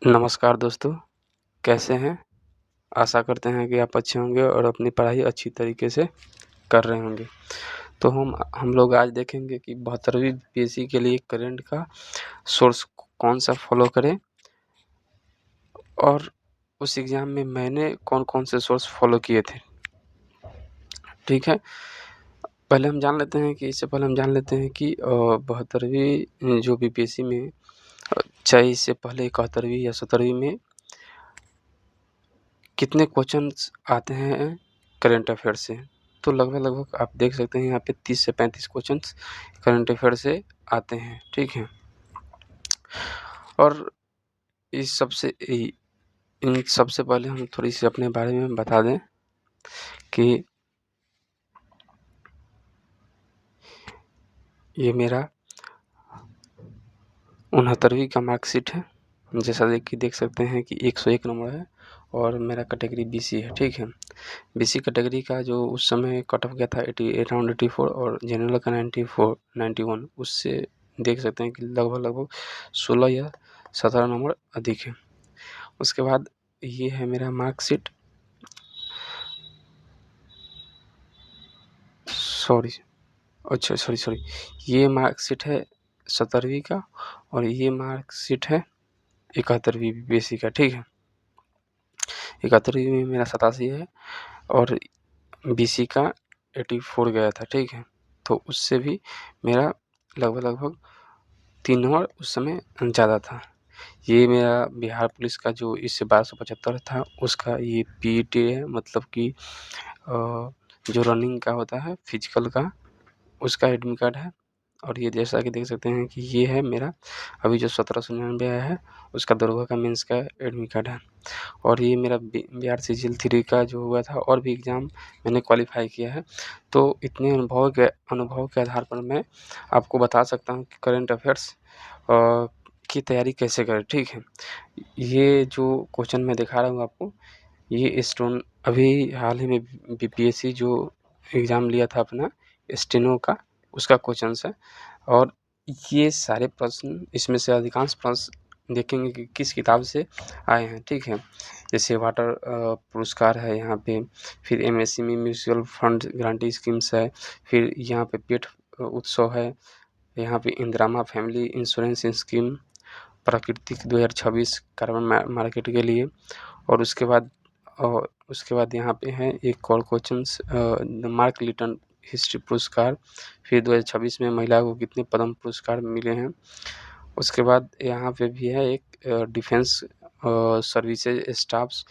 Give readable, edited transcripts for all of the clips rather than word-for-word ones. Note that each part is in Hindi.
नमस्कार दोस्तों, कैसे हैं? आशा करते हैं कि आप अच्छे होंगे और अपनी पढ़ाई अच्छी तरीके से कर रहे होंगे। तो हम लोग आज देखेंगे कि 72वीं पीएससी के लिए करंट का सोर्स कौन-सा फ़ॉलो करें और उस एग्ज़ाम में मैंने कौन-कौन से सोर्स फ़ॉलो किए थे। ठीक है? पहले हम जान लेते हैं कि इससे पहले हम जान लेते हैं कि 72वीं जो बीपीएससी में चाहे इससे पहले 71वीं या 70वीं में कितने क्वेश्चन्स आते हैं करंट अफ़ेयर से। तो लगभग-लगभग आप देख सकते हैं यहाँ पे 30 से 35 क्वेश्चन्स करंट अफ़ेयर से आते हैं, ठीक है? और इस सबसे इ इन सबसे पहले हम थोड़ी-सी अपने बारे में बता दें कि ये मेरा 69वीं का मार्कशीट है। जैसा देख सकते हैं कि 101 नंबर है और मेरा कैटेगरी बीसी है, ठीक है? बीसी कैटेगरी का जो उस समय कट ऑफ गया था अराउंड 84 और जनरल का 91 उससे देख सकते हैं कि लगभग 16 या 17 नंबर अधिक है। उसके बाद ये है मेरा मार्कशीट सॉरी ये मार्कशीट है 70वीं का और ये मार्कशीट है 71वीं बीसी का, ठीक है? 71वीं में मेरा 87 है और बीसी का 84 गया था, ठीक है? तो उससे भी मेरा लगभग 3 नंबर उस समय ज़्यादा था। ये मेरा बिहार पुलिस का जो इससे 1275 था उसका ये पीईटी है, मतलब कि जो रनिंग का होता है फिजिकल का उसका एडमिट कार्ड है। और ये जैसा कि देख सकते हैं कि ये है मेरा अभी जो 1799 आया है उसका दरोगा का मेंस का एडमिट कार्ड है। और ये मेरा बिहार सीजीएल 3 का जो हुआ था और भी एग्ज़ाम मैंने क्वालीफाई किया है। तो इतने अनुभव के आधार पर मैं आपको बता सकता हूँ कि करंट अफ़ेयर्स की तैयारी कैसे करें, ठीक है? ये जो क्वेश्चन मैं दिखा रहा हूँ आपको, ये स्टोन अभी हाल ही में बीपीएससी जो एग्ज़ाम लिया था अपना स्टेनो का, उसका क्वेश्चन्स है। और ये सारे प्रश्न इसमें से अधिकांश प्रश्न देखेंगे कि किस किताब से आए हैं, ठीक है? जैसे वाटर पुरस्कार है यहाँ पे, फिर MSME mutual fund guarantee schemes है, फिर यहाँ पे पेट उत्सव है, यहाँ पे इंदिरा फैमिली इंश्योरेंस स्कीम, प्राकृतिक 2026 कार्बन मार्केट के लिए। और उसके बाद यहाँ पे है एक और क्वेश्चंस मार्क लिटन हिस्ट्री पुरस्कार, फिर 2026 में महिला को कितने पद्म पुरस्कार मिले हैं। उसके बाद यहाँ पे भी है एक डिफेंस सर्विसेज स्टाफ्स।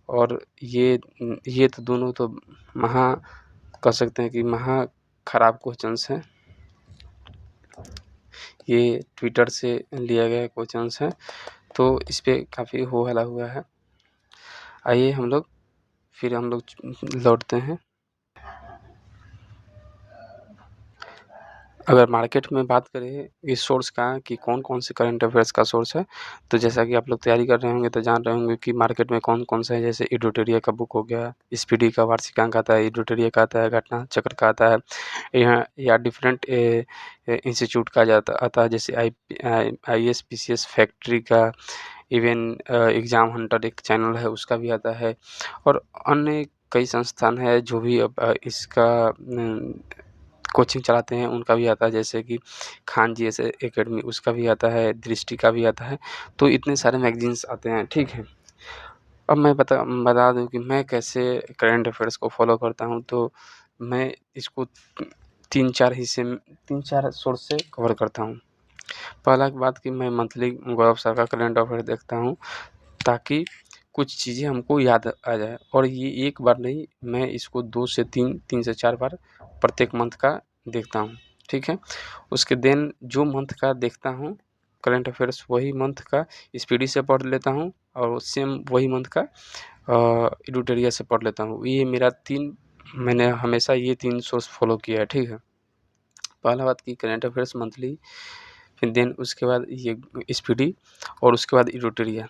और ये तो दोनों तो कह सकते हैं कि खराब क्वेश्चंस हैं। ये ट्विटर से लिया गया क्वेश्चंस है, तो इस पे काफ़ी हो हल्ला हुआ है। आइए हम लोग लौटते हैं। अगर मार्केट में बात करें इस सोर्स का कि कौन-कौन से करंट अफ़ेयर्स का सोर्स है, तो जैसा कि आप लोग तैयारी कर रहे होंगे तो जान रहे होंगे कि मार्केट में कौन-कौन सा है। जैसे एडिटोरिया का बुक हो गया, स्पीडी का वार्षिकांक आता है, एडिटोरिया का आता है, घटना चक्र का आता है। यहाँ या डिफरेंट इंस्टीट्यूट का आता है, जैसे आईएएस, पीसीएस, फैक्ट्री का, इवन एग्ज़ाम हंटर एक चैनल है उसका भी आता है। और अन्य कई संस्थान है जो भी इसका कोचिंग चलाते हैं उनका भी आता है, जैसे कि खान जीएस एकेडमी उसका भी आता है, दृष्टि का भी आता है। तो इतने सारे मैगज़ीन्स आते हैं, ठीक है? अब मैं बता दूँ कि मैं कैसे करंट अफ़ेयर्स को फ़ॉलो करता हूँ, तो मैं इसको 3-4 सोर्स से कवर करता हूँ। पहला बात कि मैं मंथली गौरव सर का करंट अफ़ेयर देखता हूँ, ताकि कुछ चीज़ें हमको याद आ जाए। और ये एक बार नहीं, मैं इसको 2 से 3 से 4 बार प्रत्येक मंथ का देखता हूँ, ठीक है? उसके देन जो मंथ का देखता हूँ करंट अफ़ेयर्स, वही मंथ का स्पीडी से पढ़ लेता हूँ और सेम वही मंथ का एडिटोरिया से पढ़ लेता हूँ। ये मेरा 3 मैंने हमेशा ये 3 सोर्स फ़ॉलो किया है, ठीक है? पहला बात कि करंट अफ़ेयर्स मंथली फिर देन उसके बाद ये स्पीडी और उसके बाद एडिटोरिया।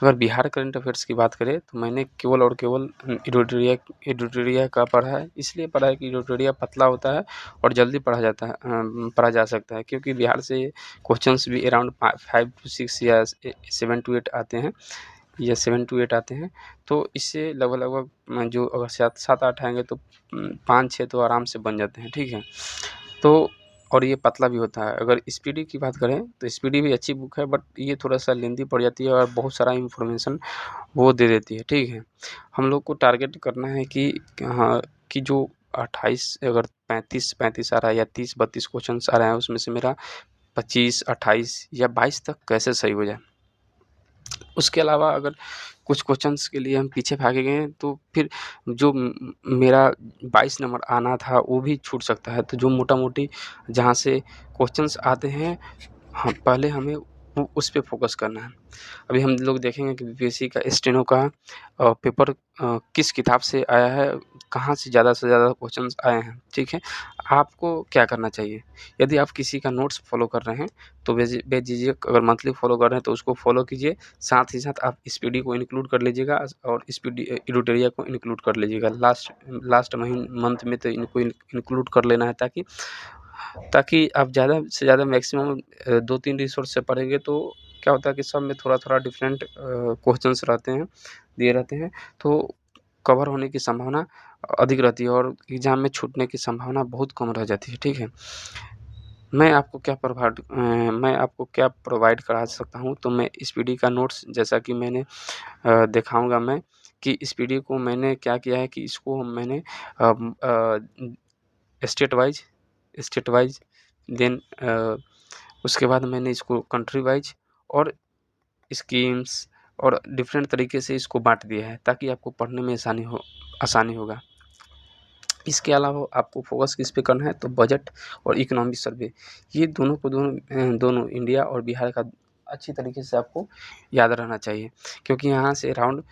अगर बिहार करंट अफेयर्स की बात करें तो मैंने केवल और केवल एडिटोरिया का पढ़ा है, इसलिए पढ़ा है कि एडिटोरिया पतला होता है और जल्दी पढ़ा जा सकता है, क्योंकि बिहार से क्वेश्चंस भी अराउंड 5 to 6 या 7 to 8 आते हैं, या 7 to 8 आते हैं। तो इससे लगभग जो अगर 7-8 आएंगे तो 5-6 तो आराम से बन जाते हैं, ठीक है। तो और ये पतला भी होता है। अगर स्पीडी की बात करें तो स्पीडी भी अच्छी बुक है, बट ये थोड़ा सा लेंदी पड़ जाती है और बहुत सारा इन्फॉर्मेशन वो दे देती है, ठीक है। हम लोग को टारगेट करना है कि हाँ, कि जो 28 अगर 35 आ रहा है या 30-32 क्वेश्चन आ रहे हैं, उसमें से मेरा 25, 28 या 22 तक कैसे सही हो जाए। उसके अलावा अगर कुछ क्वेश्चंस के लिए हम पीछे भागे गए तो फिर जो मेरा 22 नंबर आना था वो भी छूट सकता है। तो जो मोटा-मोटी जहाँ से क्वेश्चंस आते हैं, हाँ, पहले हमें उस पे फोकस करना है। अभी हम लोग देखेंगे कि बीपीएससी का स्टेनो का पेपर किस किताब से आया है, कहाँ से ज़्यादा क्वेश्चंस आए हैं, ठीक है। आपको क्या करना चाहिए, यदि आप किसी का नोट्स फॉलो कर रहे हैं तो बेझिझक अगर मंथली फॉलो कर रहे हैं तो उसको फॉलो कीजिए, साथ ही साथ आप स्पीडी को इंक्लूड कर लीजिएगा और स्पीडी एडिटोरिया को इंक्लूड कर लीजिएगा। लास्ट मंथ में तो इनको इंक्लूड कर लेना है, ताकि आप ज़्यादा से ज़्यादा मैक्सिमम 2-3 रिसोर्स से पढ़ेंगे तो क्या होता है कि सब में थोड़ा-थोड़ा डिफरेंट क्वेश्चंस रहते हैं, दिए रहते हैं, तो कवर होने की संभावना अधिक रहती है और एग्ज़ाम में छूटने की संभावना बहुत कम रह जाती है, ठीक है। मैं आपको क्या प्रोवाइड करा सकता हूँ, तो मैं स्पीडी का नोट्स जैसा कि मैंने दिखाऊँगा मैं कि स्पीडी को मैंने क्या किया है कि इसको मैंने स्टेट वाइज़ देन उसके बाद मैंने इसको कंट्री वाइज़ और स्कीम्स और डिफरेंट तरीके से इसको बाँट दिया है, ताकि आपको पढ़ने में आसानी होगा। इसके अलावा आपको फोकस किस पे करना है, तो बजट और इकोनॉमिक सर्वे, ये दोनों इंडिया और बिहार का अच्छी तरीके से आपको याद रहना चाहिए, क्योंकि यहाँ से अराउंड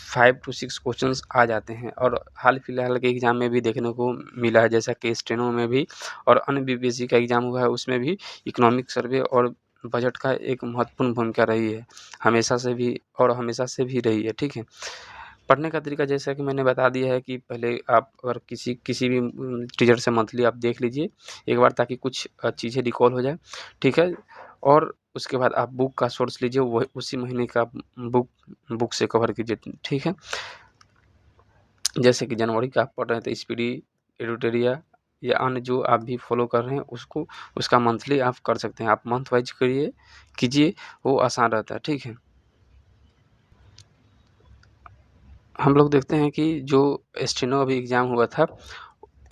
5 to 6 क्वेश्चंस आ जाते हैं और हाल-फिलहाल के एग्ज़ाम में भी देखने को मिला है, जैसा कि स्टेनो में भी और अन्य बीपीएससी का एग्ज़ाम हुआ है, उसमें भी इकोनॉमिक सर्वे और बजट का एक महत्वपूर्ण भूमिका रही है, हमेशा से भी रही है, ठीक है। पढ़ने का तरीका जैसा कि मैंने बता दिया है कि पहले आप अगर किसी भी टीचर से मंथली आप देख लीजिए एक बार, ताकि कुछ चीज़ें रिकॉल हो जाए, ठीक है। और उसके बाद आप बुक का सोर्स लीजिए, वही उसी महीने का बुक से कवर कीजिए, ठीक है। जैसे कि जनवरी का आप पढ़ रहे हैं तो स्पीडी, एडिटोरिया या अन्य जो आप भी फॉलो कर रहे हैं उसका मंथली आप कर सकते हैं। आप मंथ वाइज कीजिए, वो आसान रहता है, ठीक है। हम लोग देखते हैं कि जो स्टेनो अभी एग्ज़ाम हुआ था,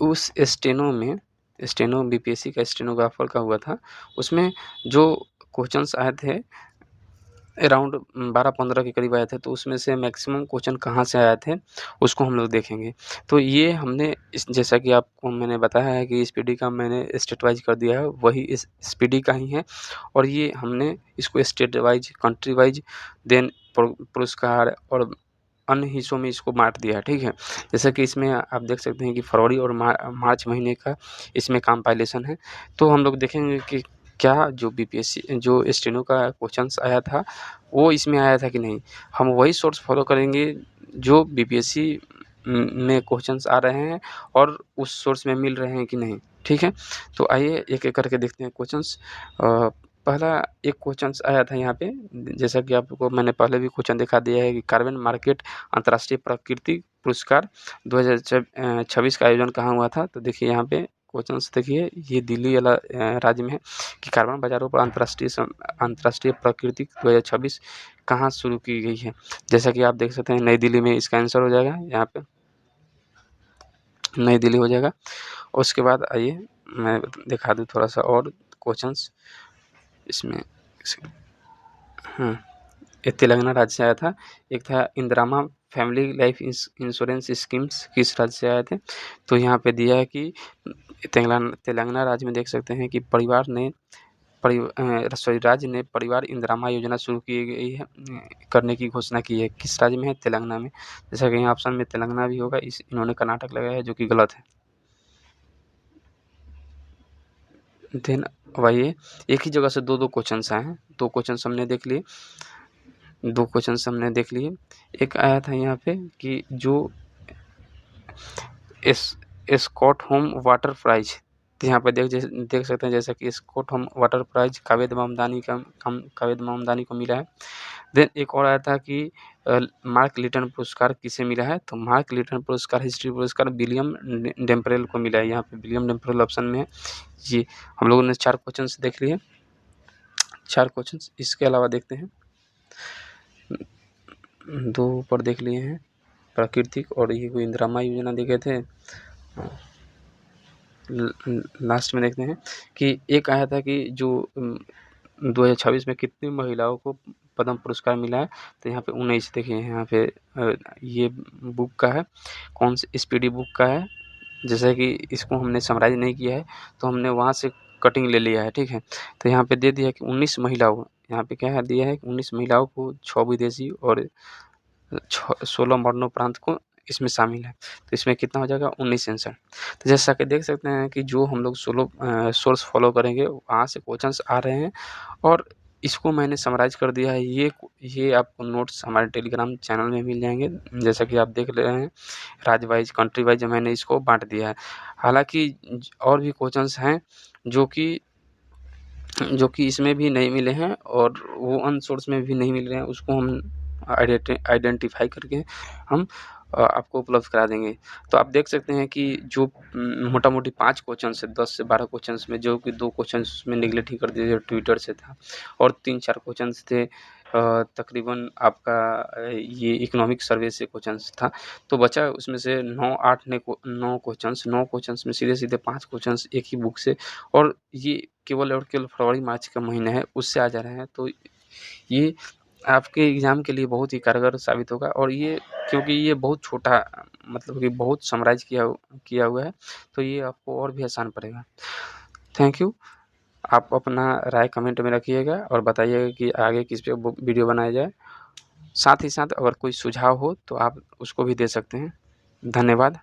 उस स्टेनो बीपीएससी का स्टेनोग्राफर का हुआ था, उसमें जो क्वेश्चंस आए थे अराउंड 12-15 के करीब आए थे, तो उसमें से मैक्सिमम क्वेश्चन कहाँ से आए थे, उसको हम लोग देखेंगे। तो ये हमने जैसा कि आपको मैंने बताया है कि स्पीडी का मैंने स्टेट वाइज़ कर दिया है, वही इस स्पीडी का ही है और ये हमने इसको state wise, country wise, then पुरस्कार और अन्य हिस्सों में इसको बाँट दिया है, ठीक है। जैसे कि इसमें आप देख सकते हैं कि फरवरी और मार्च महीने का इसमें कंपाइलेशन है। तो हम लोग देखेंगे कि क्या जो बीपीएससी जो स्टेनो का क्वेश्चंस आया था, वो इसमें आया था कि नहीं। हम वही सोर्स फॉलो करेंगे जो बीपीएससी में क्वेश्चंस आ रहे हैं और उस सोर्स में मिल रहे हैं कि नहीं, ठीक है। तो आइए एक-एक करके देखते हैं क्वेश्चंस। पहला एक क्वेश्चंस आया था यहाँ पे, जैसा कि आपको मैंने पहले भी क्वेश्चन दिखा दिया है कि कार्बन मार्केट अंतर्राष्ट्रीय प्राकृतिक पुरस्कार 2026 का आयोजन कहाँ हुआ था। तो देखिए यहाँ पे क्वेश्चंस देखिए, ये दिल्ली वाला राज्य में है कि कार्बन बाज़ारों पर अंतर्राष्ट्रीय प्राकृतिक 2026 कहाँ शुरू की गई है। जैसा कि आप देख सकते हैं नई दिल्ली में इसका आंसर हो जाएगा, यहाँ पे नई दिल्ली हो जाएगा। और उसके बाद आइए मैं दिखा दूँ थोड़ा-सा और क्वेश्चंस इसमें। ये तेलंगाना राज्य से आया था। एक था Indiramma family life insurance schemes किस राज्य से आए थे। तो यहाँ पे दिया है कि तेलंगाना राज्य में देख सकते हैं कि राज्य ने परिवार इंदिरामा योजना शुरू की गई है, करने की घोषणा की है। किस राज्य में है? तेलंगाना में। जैसा कि यहाँ ऑप्शन में तेलंगाना भी होगा, इन्होंने कर्नाटक लगाया है, जो कि गलत है। देन वही एक ही जगह से 2-2 क्वेश्चन्स आए हैं, 2 क्वेश्चन्स हमने देख लिए, 2 क्वेश्चन्स हमने देख लिए। एक आया था यहाँ पे कि जो स्कॉट होम वाटर प्राइज, तो यहाँ पे देख सकते हैं जैसा कि स्कॉट होम वाटर प्राइज कावेद मामदानी को मिला है। देन एक और आया था कि मार्क लिटन पुरस्कार किसे मिला है, तो मार्क लिटन पुरस्कार हिस्ट्री पुरस्कार विलियम डेम्परेल को मिला है। यहाँ पे विलियम डेम्परेल ऑप्शन में है। ये हम लोगों ने 4 क्वेश्चंस देख लिए, 4 क्वेश्चंस। इसके अलावा देखते हैं 2 ऊपर देख लिए हैं, प्राकृतिक और ये कोई इंदिरा योजना देखे थे। लास्ट में देखते हैं कि एक आया था कि जो 2026 में कितनी महिलाओं को पद्म पुरस्कार मिला है, तो यहाँ पे 19 देखिए यहाँ पे ये बुक का है, कौन सी स्पीडी बुक का है। जैसा कि इसको हमने समराइज नहीं किया है तो हमने वहाँ से कटिंग ले लिया है, ठीक है। तो यहाँ पे दे दिया कि 19 महिलाओं, यहाँ पे क्या है दिया है कि 19 महिलाओं को 6 विदेशी और 16 मरणों प्रांत को इसमें शामिल है, तो इसमें कितना हो जाएगा 19 आंसर। तो जैसा कि देख सकते हैं कि जो हम लोग सोर्स फॉलो करेंगे वहाँ से क्वेश्चंस आ रहे हैं और इसको मैंने समराइज कर दिया है। ये आपको नोट्स हमारे टेलीग्राम चैनल में मिल जाएंगे, जैसा कि आप देख रहे हैं राज्य वाइज कंट्री वाइज मैंने इसको बांट दिया है। हालांकि और भी क्वेश्चंस हैं जो कि इसमें भी नहीं मिले हैं और वो अनसोर्स में भी नहीं मिल रहे हैं, उसको हम आइडेंटिफाई करके हम आपको उपलब्ध करा देंगे। तो आप देख सकते हैं कि जो मोटा-मोटी 5 क्वेश्चंस है 10 से 12 क्वेश्चंस में, जो कि 2 क्वेश्चंस उसमें नेगलेक्ट ही कर दिए जो ट्विटर से था और 3-4 क्वेश्चंस थे तकरीबन आपका ये इकोनॉमिक सर्वे से क्वेश्चंस था। तो बचा उसमें से 9 क्वेश्चंस में सीधे-सीधे 5 क्वेश्चंस एक ही बुक से, और ये केवल और केवल फरवरी मार्च का महीना है उससे आ जा रहे हैं। तो ये आपके एग्ज़ाम के लिए बहुत ही कारगर साबित होगा और ये क्योंकि ये बहुत छोटा मतलब कि बहुत समराइज़ किया हुआ है, तो ये आपको और भी आसान पड़ेगा। Thank you. आप अपना राय कमेंट में रखिएगा और बताइएगा कि आगे किस पे वीडियो बनाया जाए। साथ ही साथ अगर कोई सुझाव हो तो आप उसको भी दे सकते हैं। धन्यवाद।